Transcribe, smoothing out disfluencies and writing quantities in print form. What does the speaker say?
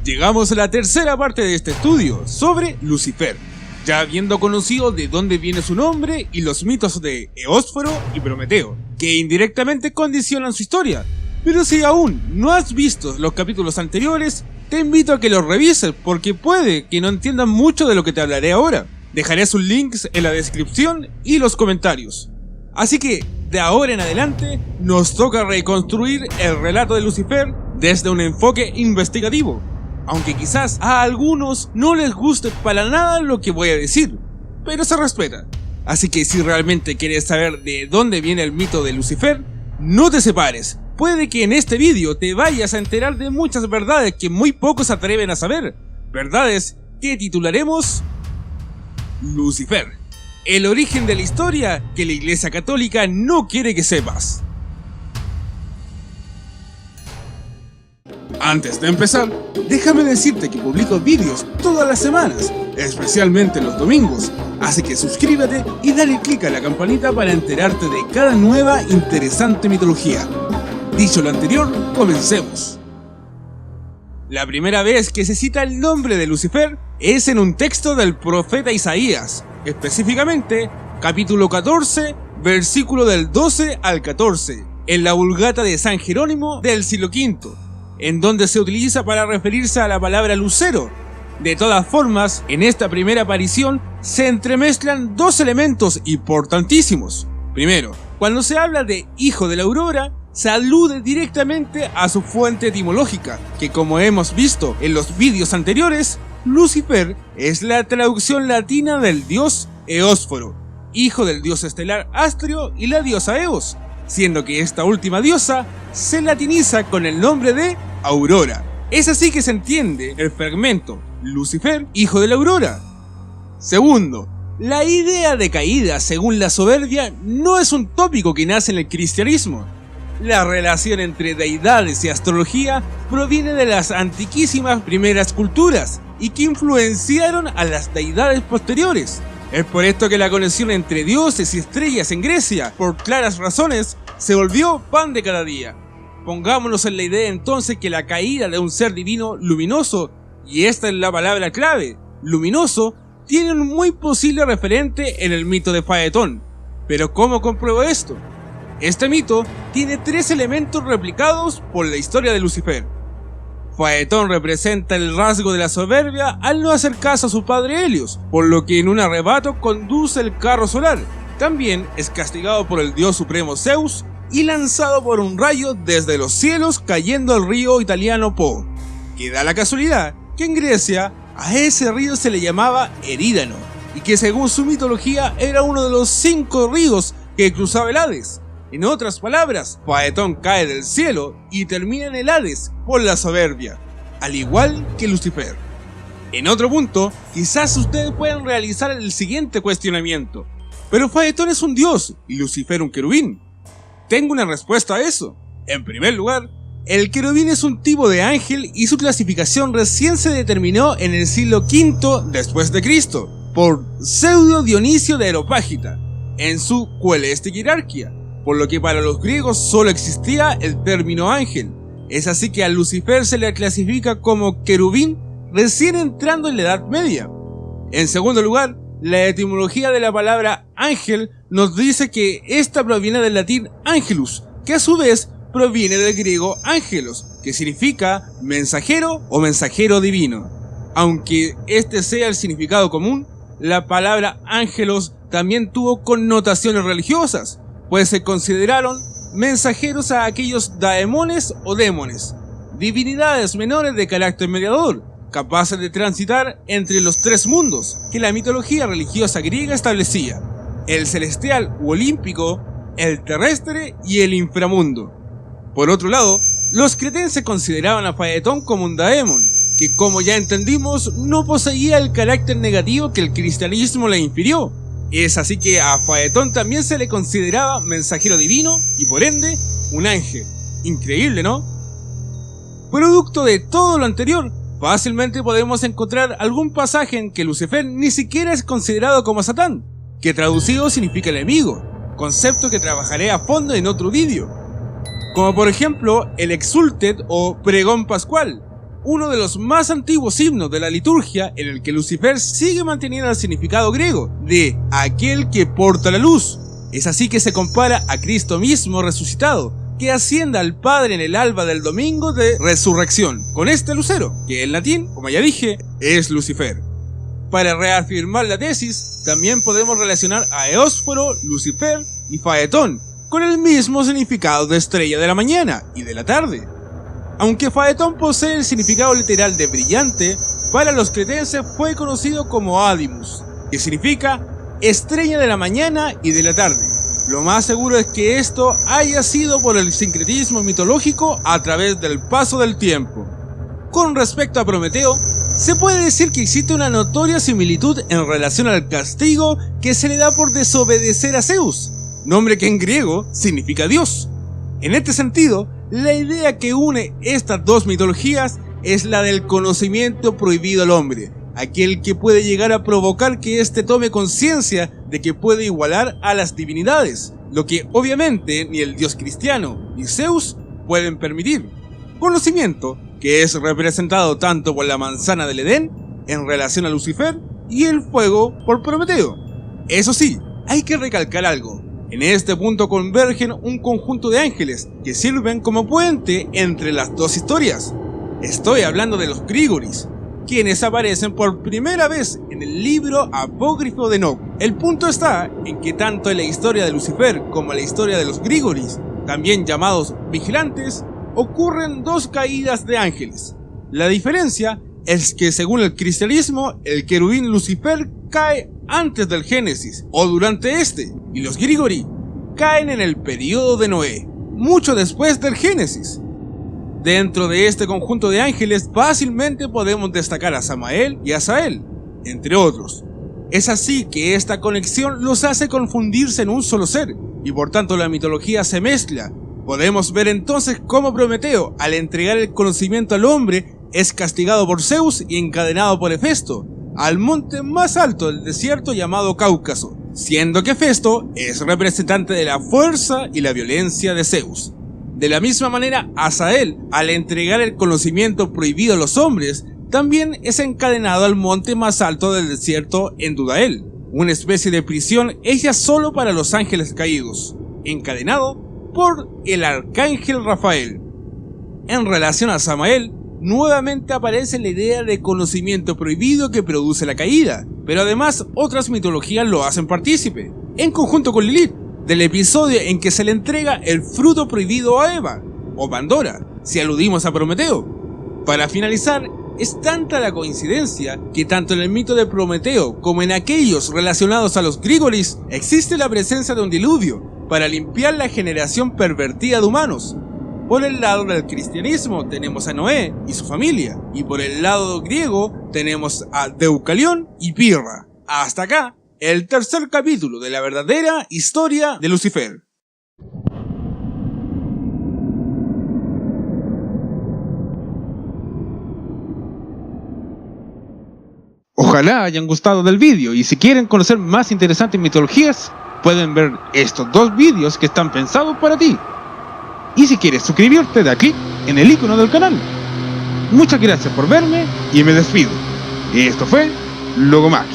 Llegamos a la tercera parte de este estudio sobre Lucifer, ya habiendo conocido de dónde viene su nombre y los mitos de Eósforo y Prometeo, que indirectamente condicionan su historia. Pero si aún no has visto los capítulos anteriores, te invito a que los revises porque puede que no entiendan mucho de lo que te hablaré ahora. Dejaré sus links en la descripción y los comentarios. Así que, de ahora en adelante, nos toca reconstruir el relato de Lucifer desde un enfoque investigativo. Aunque quizás a algunos no les guste para nada lo que voy a decir, pero se respeta. Así que si realmente quieres saber de dónde viene el mito de Lucifer, no te separes. Puede que en este vídeo te vayas a enterar de muchas verdades que muy pocos se atreven a saber. Verdades que titularemos Lucifer, el origen de la historia que la Iglesia Católica no quiere que sepas. Antes de empezar, déjame decirte que publico vídeos todas las semanas, especialmente los domingos, así que suscríbete y dale click a la campanita para enterarte de cada nueva interesante mitología. Dicho lo anterior, comencemos. La primera vez que se cita el nombre de Lucifer es en un texto del profeta Isaías, específicamente capítulo 14, versículo del 12 al 14, en la Vulgata de San Jerónimo del siglo V, en donde se utiliza para referirse a la palabra lucero. De todas formas, en esta primera aparición se entremezclan dos elementos importantísimos. Primero, cuando se habla de hijo de la aurora, se alude directamente a su fuente etimológica, que como hemos visto en los vídeos anteriores, Lucifer es la traducción latina del dios Eósforo, hijo del dios estelar Astrio y la diosa Eos, siendo que esta última diosa se latiniza con el nombre de Aurora. Es así que se entiende el fragmento Lucifer, hijo de la aurora. Segundo, la idea de caída según la soberbia no es un tópico que nace en el cristianismo. La relación entre deidades y astrología proviene de las antiquísimas primeras culturas y que influenciaron a las deidades posteriores. Es por esto que la conexión entre dioses y estrellas en Grecia, por claras razones, se volvió pan de cada día. Pongámonos en la idea entonces que la caída de un ser divino luminoso, y esta es la palabra clave, luminoso, tiene un muy posible referente en el mito de Faetón. Pero ¿cómo compruebo esto? Este mito tiene tres elementos replicados por la historia de Lucifer. Faetón representa el rasgo de la soberbia al no hacer caso a su padre Helios, por lo que en un arrebato conduce el carro solar. También es castigado por el dios supremo Zeus y lanzado por un rayo desde los cielos cayendo al río italiano Po. Que da la casualidad que en Grecia a ese río se le llamaba Erídano, y que según su mitología era uno de los 5 ríos que cruzaba el Hades. En otras palabras, Faetón cae del cielo y termina en el Hades por la soberbia, al igual que Lucifer. En otro punto, quizás ustedes puedan realizar el siguiente cuestionamiento: ¿pero Faetón es un dios y Lucifer un querubín? Tengo una respuesta a eso. En primer lugar, el querubín es un tipo de ángel y su clasificación recién se determinó en el siglo V después de Cristo por Pseudo Dionisio de Areópagita en su Cueleste Hierarquía, por lo que para los griegos solo existía el término ángel. Es así que a Lucifer se le clasifica como querubín recién entrando en la Edad Media. En segundo lugar, la etimología de la palabra ángel nos dice que esta proviene del latín angelus, que a su vez proviene del griego ángelos, que significa mensajero o mensajero divino. Aunque este sea el significado común, la palabra ángelos también tuvo connotaciones religiosas, pues se consideraron mensajeros a aquellos daemones o demones, divinidades menores de carácter mediador, capaces de transitar entre los 3 mundos que la mitología religiosa griega establecía: el celestial u olímpico, el terrestre y el inframundo. Por otro lado, los cretenses consideraban a Faetón como un daemon, que como ya entendimos no poseía el carácter negativo que el cristianismo le infirió. Es así que a Faetón también se le consideraba mensajero divino y por ende un ángel. Increíble, ¿no? Producto de todo lo anterior, fácilmente podemos encontrar algún pasaje en que Lucifer ni siquiera es considerado como Satán, que traducido significa enemigo, concepto que trabajaré a fondo en otro vídeo. Como por ejemplo el Exultet o Pregón Pascual, uno de los más antiguos himnos de la liturgia en el que Lucifer sigue manteniendo el significado griego de aquel que porta la luz. Es así que se compara a Cristo mismo resucitado, que asciende al Padre en el alba del domingo de resurrección, con este lucero, que en latín, como ya dije, es Lucifer. Para reafirmar la tesis, también podemos relacionar a Eósforo, Lucifer y Faetón, con el mismo significado de estrella de la mañana y de la tarde. Aunque Faetón posee el significado literal de brillante, para los cretenses fue conocido como Adimus, que significa estrella de la mañana y de la tarde. Lo más seguro es que esto haya sido por el sincretismo mitológico a través del paso del tiempo. Con respecto a Prometeo, se puede decir que existe una notoria similitud en relación al castigo que se le da por desobedecer a Zeus, nombre que en griego significa Dios. En este sentido, la idea que une estas dos mitologías es la del conocimiento prohibido al hombre, aquel que puede llegar a provocar que éste tome conciencia de que puede igualar a las divinidades, lo que obviamente ni el dios cristiano ni Zeus pueden permitir. Conocimiento que es representado tanto por la manzana del Edén en relación a Lucifer y el fuego por Prometeo. Eso sí, hay que recalcar algo. En este punto convergen un conjunto de ángeles que sirven como puente entre las dos historias. Estoy hablando de los Grígoris, quienes aparecen por primera vez en el libro apócrifo de Enoc. El punto está en que tanto en la historia de Lucifer como en la historia de los Grígoris, también llamados vigilantes, ocurren dos caídas de ángeles. La diferencia es que según el cristianismo, el querubín Lucifer cae antes del Génesis o durante este, y los Grígori caen en el periodo de Noé, mucho después del Génesis. Dentro de este conjunto de ángeles fácilmente podemos destacar a Samael y a Asael, entre otros. Es así que esta conexión los hace confundirse en un solo ser, y por tanto la mitología se mezcla. Podemos ver entonces cómo Prometeo, al entregar el conocimiento al hombre, es castigado por Zeus y encadenado por Hefesto, al monte más alto del desierto llamado Cáucaso, siendo que Hefesto es representante de la fuerza y la violencia de Zeus. De la misma manera, Asael, al entregar el conocimiento prohibido a los hombres, también es encadenado al monte más alto del desierto en Dudael, una especie de prisión hecha solo para los ángeles caídos, encadenado por el arcángel Rafael. En relación a Samael, nuevamente aparece la idea de conocimiento prohibido que produce la caída, pero además otras mitologías lo hacen partícipe, en conjunto con Lilith, del episodio en que se le entrega el fruto prohibido a Eva, o Pandora, si aludimos a Prometeo. Para finalizar, es tanta la coincidencia que tanto en el mito de Prometeo como en aquellos relacionados a los Grígoris existe la presencia de un diluvio para limpiar la generación pervertida de humanos. Por el lado del cristianismo tenemos a Noé y su familia, y por el lado griego tenemos a Deucalión y Pirra. Hasta acá, el tercer capítulo de la verdadera historia de Lucifer. Ojalá hayan gustado del vídeo, y si quieren conocer más interesantes mitologías, pueden ver estos dos vídeos que están pensados para ti. Y si quieres suscribirte, da clic en el icono del canal. Muchas gracias por verme y me despido. Esto fue Logomaquia.